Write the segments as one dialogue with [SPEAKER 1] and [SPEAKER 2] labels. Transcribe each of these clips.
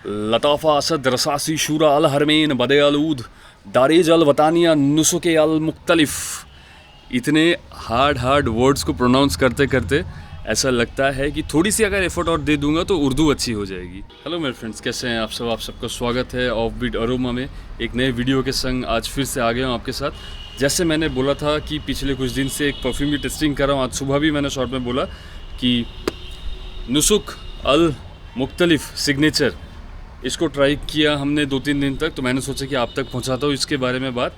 [SPEAKER 1] लताफ़ा असद रसासी शूरा अल हरमैन बदे अलूद दारेज अल वतानिया नुसुके अल मुख्तलिफ। इतने हार्ड वर्ड्स को प्रोनाउंस करते करते ऐसा लगता है कि थोड़ी सी अगर एफर्ट और दे दूंगा तो उर्दू अच्छी हो जाएगी। हेलो मेरे फ्रेंड्स, कैसे हैं आप सब? आप सबका स्वागत है ऑफ बीट अरोमा में एक नए वीडियो के संग। आज फिर से आ गया हूँ आपके साथ। जैसे मैंने बोला था कि पिछले कुछ दिन से एक परफ्यूम की टेस्टिंग कर रहा हूँ, आज सुबह भी मैंने शॉर्ट में बोला कि नुसुक अल मुख्तलिफ सिग्नेचर, इसको ट्राई किया हमने 2-3 दिन तक। तो मैंने सोचा कि आप तक पहुंचाता हूँ इसके बारे में बात।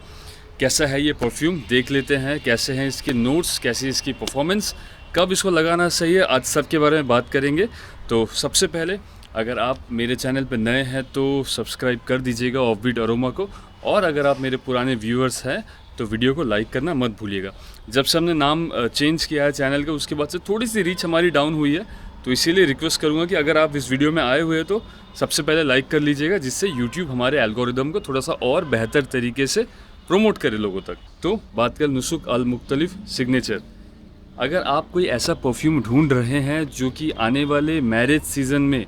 [SPEAKER 1] कैसा है ये परफ्यूम, देख लेते हैं कैसे हैं इसके नोट्स, कैसी इसकी परफॉर्मेंस, कब इसको लगाना सही है, आज सब के बारे में बात करेंगे। तो सबसे पहले अगर आप मेरे चैनल पर नए हैं तो सब्सक्राइब कर दीजिएगा ऑफ बीट अरोमा को, और अगर आप मेरे पुराने व्यूअर्स हैं तो वीडियो को लाइक करना मत भूलिएगा। जब से हमने नाम चेंज किया है चैनल का, उसके बाद से थोड़ी सी रीच हमारी डाउन हुई है, तो इसीलिए रिक्वेस्ट करूंगा कि अगर आप इस वीडियो में आए हुए हैं तो सबसे पहले लाइक कर लीजिएगा, जिससे यूट्यूब हमारे एल्गोरिदम को थोड़ा सा और बेहतर तरीके से प्रमोट करे लोगों तक। तो बात कर नुसुक अल मुख्तलिफ सिग्नेचर। अगर आप कोई ऐसा परफ्यूम ढूंढ रहे हैं जो कि आने वाले मैरिज सीज़न में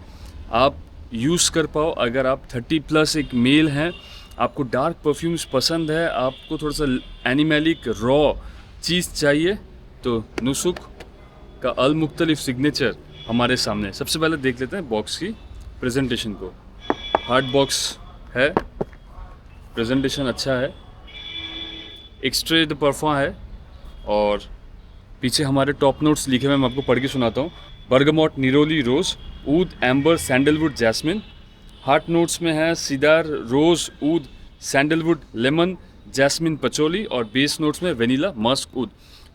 [SPEAKER 1] आप यूज़ कर पाओ, अगर आप 30+ एक मेल हैं, आपको डार्क परफ्यूम्स पसंद है, आपको थोड़ा सा एनिमेलिक रॉ चीज़ चाहिए, तो नुसुक का अल मुख्तलिफ सिग्नेचर हमारे सामने। सबसे पहले देख लेते हैं बॉक्स की प्रेजेंटेशन को। हार्ड बॉक्स है, प्रेजेंटेशन अच्छा है, एक्सट्रे द परफॉर्म है, और पीछे हमारे टॉप नोट्स लिखे हुए, मैं आपको पढ़ के सुनाता हूँ। बर्गमोट, निरोली, रोज़, ऊद, amber, sandalwood, jasmine. Heart notes में है सीडार, रोज़, ऊद, सैंडलवुड, लेमन, जैस्मिन, पचोली, और बेस नोट्स में वेनिला, मस्क, ऊद।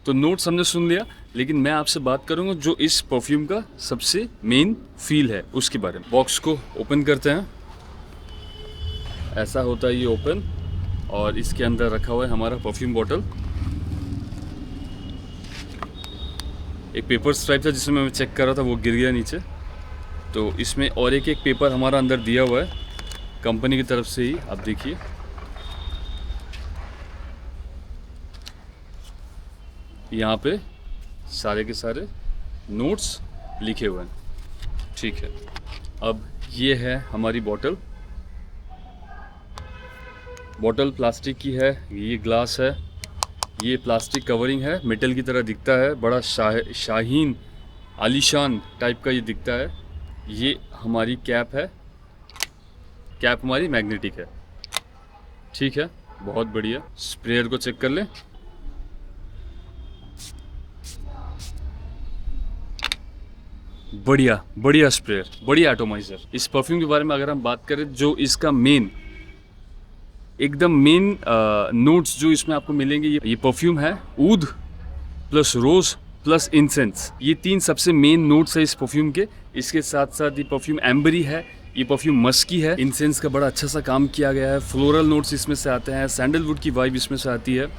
[SPEAKER 1] तो नोट्स हमने सुन लिया, लेकिन मैं आपसे बात करूंगा जो इस परफ्यूम का सबसे मेन फील है उसके बारे में। बॉक्स को ओपन करते हैं, ऐसा होता है ये ओपन, और इसके अंदर रखा हुआ है हमारा परफ्यूम बॉटल। एक पेपर स्ट्राइप था जिसमें मैं चेक कर रहा था, वो गिर गया नीचे। तो इसमें और एक पेपर हमारा अंदर दिया हुआ है कंपनी की तरफ से ही, आप देखिए। यहाँ पे सारे के सारे नोट्स लिखे हुए हैं, ठीक है। अब ये है हमारी बॉटल। बॉटल प्लास्टिक की है, ये ग्लास है, ये प्लास्टिक कवरिंग है, मेटल की तरह दिखता है, बड़ा शाहीन आलीशान टाइप का ये दिखता है। ये हमारी कैप है, कैप हमारी मैग्नेटिक है, ठीक है, बहुत बढ़िया। स्प्रेयर को चेक कर लें। बढ़िया स्प्रेयर, बढ़िया एटोमाइजर। इस परफ्यूम के बारे में अगर हम बात करें, जो इसका एकदम मेन नोट्स जो इसमें आपको मिलेंगे, ये परफ्यूम है ऊद प्लस रोज प्लस इंसेंस। ये 3 सबसे मेन नोट्स है इस परफ्यूम के। इसके साथ साथ ये परफ्यूम एम्बरी है, ये परफ्यूम मस्की है, इंसेंस का बड़ा अच्छा सा काम किया गया है, फ्लोरल नोट्स इसमें से आते हैं, सैंडलवुड की वाइब इसमें से आती है।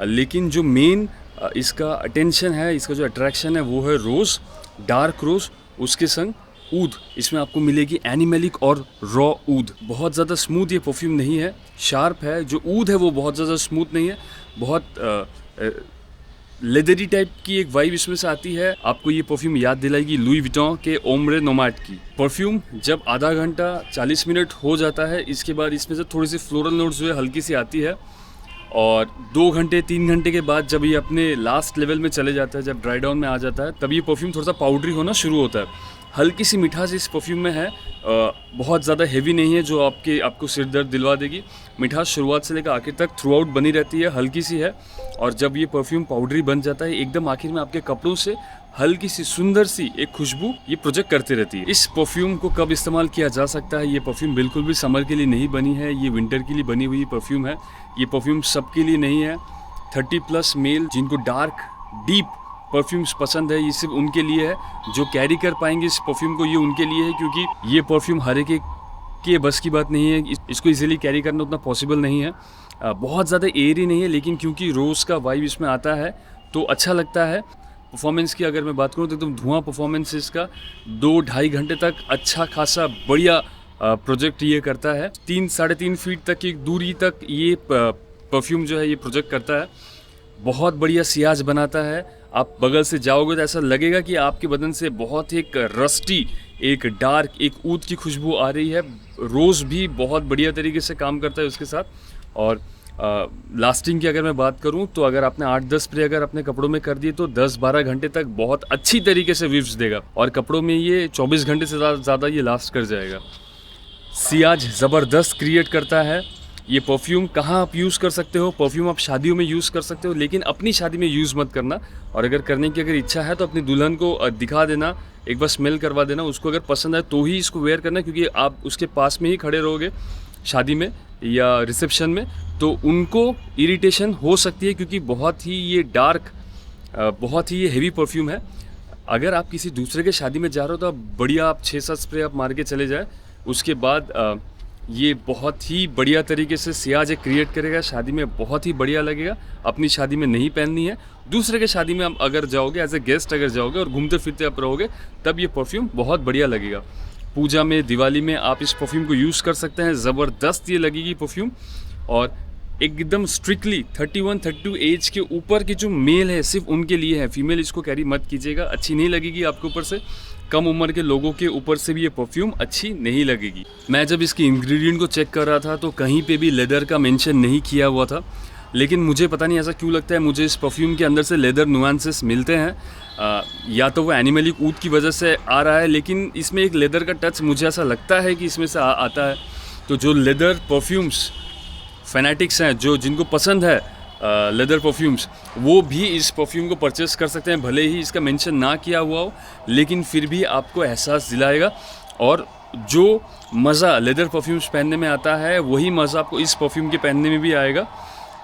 [SPEAKER 1] लेकिन जो मेन इसका अटेंशन है, इसका जो अट्रैक्शन है, वो है रोज़, डार्क रोज़, उसके संग ऊद। इसमें आपको मिलेगी एनिमेलिक और रॉ ऊद। बहुत ज़्यादा स्मूथ ये परफ्यूम नहीं है, शार्प है। जो ऊद है वो बहुत ज़्यादा स्मूथ नहीं है, बहुत लेदरी टाइप की एक वाइब इसमें से आती है। आपको ये परफ्यूम याद दिलाएगी लुई विटॉन के ओम्ब्रे नोमैड की। परफ्यूम जब आधा घंटा 40 मिनट हो जाता है, इसके बाद इसमें से थोड़ी सी फ्लोरल नोट्स जो है हल्की सी आती है, और 2 घंटे 3 घंटे के बाद जब ये अपने लास्ट लेवल में चले जाता है, जब ड्राई डाउन में आ जाता है, तब ये परफ्यूम थोड़ा सा पाउडरी होना शुरू होता है। हल्की सी मिठास इस परफ्यूम में है, बहुत ज़्यादा हेवी नहीं है जो आपको सिर दर्द दिलवा देगी। मिठास शुरुआत से लेकर आखिर तक थ्रू आउट बनी रहती है, हल्की सी है, और जब ये परफ्यूम पाउडरी बन जाता है, एकदम आखिर में आपके कपड़ों से हल्की सी सुंदर सी एक खुशबू ये प्रोजेक्ट करती रहती है। इस परफ्यूम को कब इस्तेमाल किया जा सकता है? ये परफ्यूम बिल्कुल भी समर के लिए नहीं बनी है, ये विंटर के लिए बनी हुई परफ्यूम है। ये परफ्यूम सबके लिए नहीं है। 30+ मेल जिनको डार्क डीप परफ्यूम्स पसंद है, ये सिर्फ उनके लिए है। जो कैरी कर पाएंगे इस परफ्यूम को, ये उनके लिए है, क्योंकि ये परफ्यूम हर एक के बस की बात नहीं है। इसको इजीली कैरी करना उतना पॉसिबल नहीं है। बहुत ज़्यादा एयरी नहीं है, लेकिन क्योंकि रोज़ का वाइब इसमें आता है तो अच्छा लगता है। परफॉर्मेंस की अगर मैं बात करूँ तो एकदम धुआं परफॉर्मेंस इसका। 2-2.5 घंटे तक अच्छा खासा बढ़िया प्रोजेक्ट ये करता है। 3-3.5 फीट तक की दूरी तक ये परफ्यूम जो है ये प्रोजेक्ट करता है। बहुत बढ़िया सियाज बनाता है। आप बगल से जाओगे तो ऐसा लगेगा कि आपके बदन से बहुत एक रस्टी, एक डार्क, एक ऊद की खुशबू आ रही है। रोज़ भी बहुत बढ़िया तरीके से काम करता है उसके साथ। और लास्टिंग की अगर मैं बात करूं तो अगर आपने 8-10 स्प्रे अगर अपने कपड़ों में कर दिए तो 10-12 घंटे तक बहुत अच्छी तरीके से विव्स देगा, और कपड़ों में ये 24 घंटे से ज़्यादा ये लास्ट कर जाएगा। सियाज ज़बरदस्त क्रिएट करता है। ये परफ्यूम कहाँ आप यूज़ कर सकते हो? परफ्यूम आप शादियों में यूज़ कर सकते हो, लेकिन अपनी शादी में यूज़ मत करना। और अगर करने की अगर इच्छा है तो अपनी दुल्हन को दिखा देना, एक बार स्मेल करवा देना, उसको अगर पसंद आए तो ही इसको वेयर करना, क्योंकि आप उसके पास में ही खड़े रहोगे शादी में या रिसेप्शन में, तो उनको इरिटेशन हो सकती है, क्योंकि बहुत ही ये डार्क, बहुत ही ये हेवी परफ्यूम है। अगर आप किसी दूसरे के शादी में जा रहे हो तो आप बढ़िया आप 6-7 स्प्रे आप मार के चले जाए। उसके बाद ये बहुत ही बढ़िया तरीके से सियाज एक क्रिएट करेगा, शादी में बहुत ही बढ़िया लगेगा। अपनी शादी में नहीं पहननी है, दूसरे के शादी में आप अगर जाओगे, एज ए गेस्ट अगर जाओगे और घूमते फिरते आप रहोगे, तब ये परफ्यूम बहुत बढ़िया लगेगा। पूजा में, दिवाली में आप इस परफ्यूम को यूज़ कर सकते हैं। ज़बरदस्त ये लगेगी परफ्यूम। और एकदम स्ट्रिक्टली 31-32 एज के ऊपर के जो मेल है सिर्फ उनके लिए है, फीमेल इसको कैरी मत कीजिएगा, अच्छी नहीं लगेगी आपके ऊपर से। कम उम्र के लोगों के ऊपर से भी ये परफ्यूम अच्छी नहीं लगेगी। मैं जब इसकी इंग्रेडिएंट को चेक कर रहा था तो कहीं पे भी लेदर का मेंशन नहीं किया हुआ था, लेकिन मुझे पता नहीं ऐसा क्यों लगता है, मुझे इस परफ्यूम के अंदर से लेदर नुआंसेस मिलते हैं। या तो वो एनिमलिक ऊद की वजह से आ रहा है, लेकिन इसमें एक लेदर का टच मुझे ऐसा लगता है कि इसमें से आता है। तो जो लेदर परफ्यूम्स फैनेटिक्स हैं, जो जिनको पसंद है लेदर परफ्यूम्स, वो भी इस परफ्यूम को परचेस कर सकते हैं। भले ही इसका मेंशन ना किया हुआ हो, लेकिन फिर भी आपको एहसास दिलाएगा। और जो मज़ा लेदर परफ्यूम्स पहनने में आता है, वही मज़ा आपको इस परफ्यूम के पहनने में भी आएगा।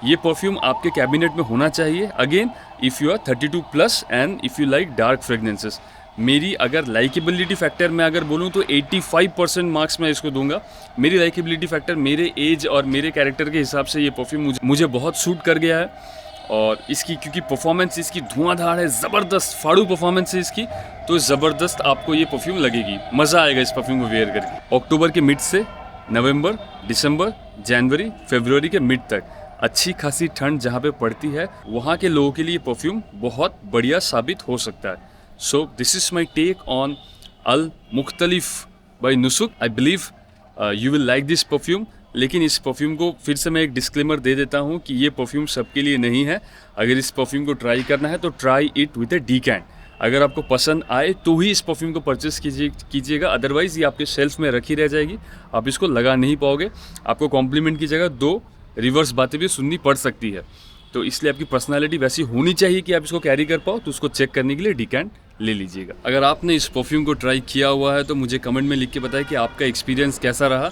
[SPEAKER 1] ये परफ्यूम आपके कैबिनेट में होना चाहिए। Again, if you are 32+ and if you like dark fragrances. मेरी अगर लाइकेबिलिटी फैक्टर मैं अगर बोलूँ तो 85% मार्क्स मैं इसको दूंगा। मेरी लाइकेबिलिटी फैक्टर मेरे एज और मेरे कैरेक्टर के हिसाब से ये परफ्यूम मुझे बहुत सूट कर गया है। और इसकी क्योंकि परफॉर्मेंस इसकी धुआंधार है, ज़बरदस्त फाड़ू परफॉर्मेंस है इसकी, तो ज़बरदस्त आपको ये परफ्यूम लगेगी। मज़ा आएगा इस परफ्यूम को वेयर करके। अक्टूबर के मिड से नवंबर, दिसंबर, जनवरी, फरवरी के मिड तक अच्छी खासी ठंड जहाँ पे पड़ती है, वहाँ के लोगों के लिए परफ्यूम बहुत बढ़िया साबित हो सकता है। So this is my take on Al Mukhtalif by Nusuk. I believe you will like this perfume. लेकिन इस परफ्यूम को फिर से मैं एक डिस्क्लेमर दे देता हूँ कि ये परफ्यूम सबके लिए नहीं है। अगर इस परफ्यूम को ट्राई करना है तो ट्राई इट विद ए डीकैंट। अगर आपको पसंद आए तो ही इस परफ्यूम को परचेस कीजिएगा, अदरवाइज़ ये आपके शेल्फ में रखी रह जाएगी, आप इसको लगा नहीं पाओगे। आपको कॉम्प्लीमेंट की जगह 2 रिवर्स बातें भी सुननी पड़ सकती है। तो इसलिए आपकी पर्सनालिटी वैसी होनी चाहिए कि आप इसको कैरी कर पाओ, तो उसको चेक करने के लिए डीकैंट ले लीजिएगा। अगर आपने इस परफ्यूम को ट्राई किया हुआ है तो मुझे कमेंट में लिख के बताएं कि आपका एक्सपीरियंस कैसा रहा,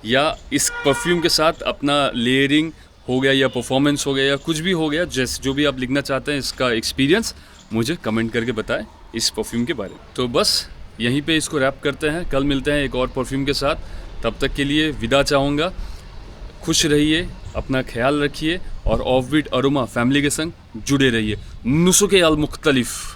[SPEAKER 1] या इस परफ्यूम के साथ अपना लेयरिंग हो गया या परफॉर्मेंस हो गया या कुछ भी हो गया, जैसे जो भी आप लिखना चाहते हैं इसका एक्सपीरियंस मुझे कमेंट करके बताएं इस परफ्यूम के बारे में। तो बस यहीं पे इसको रैप करते हैं, कल मिलते हैं एक और परफ्यूम के साथ। तब तक के लिए विदा चाहूँगा। खुश रहिए, अपना ख्याल रखिए और ऑफ बीट अरोमा फैमिली के संग जुड़े रहिए। नुस्खे अल मुख्तलिफ।